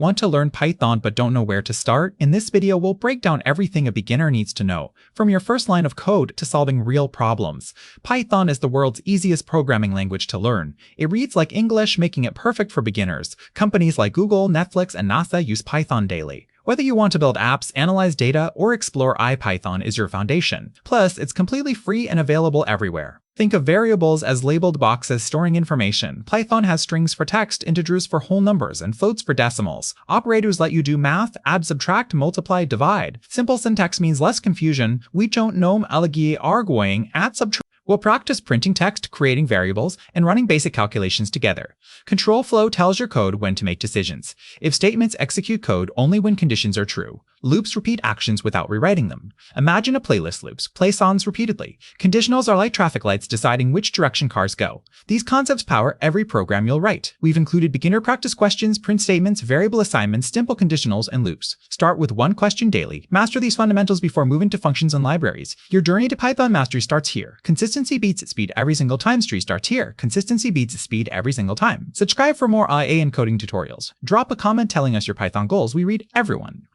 Want to learn Python but don't know where to start? In this video, we'll break down everything a beginner needs to know, from your first line of code to solving real problems. Python is the world's easiest programming language to learn. It reads like English, making it perfect for beginners. Companies like Google, Netflix, and NASA use Python daily. Whether you want to build apps, analyze data, or explore IPython is your foundation. Plus, it's completely free and available everywhere. Think of variables as labeled boxes storing information. Python has strings for text, integers for whole numbers, and floats for decimals. Operators let you do math, add, subtract, multiply, divide. Simple syntax means less confusion. We don't know algae arguing, add, subtract. We'll practice printing text, creating variables, and running basic calculations together. Control flow tells your code when to make decisions. If statements execute code only when conditions are true. Loops repeat actions without rewriting them. Imagine a playlist loops, play songs repeatedly. Conditionals are like traffic lights deciding which direction cars go. These concepts power every program you'll write. We've included beginner practice questions, print statements, variable assignments, simple conditionals, and loops. Start with one question daily. Master these fundamentals before moving to functions and libraries. Your journey to Python mastery starts here. Consistency beats speed every single time. Tree starts here. Consistency beats speed every single time. Subscribe for more IA and coding tutorials. Drop a comment telling us your Python goals. We read everyone.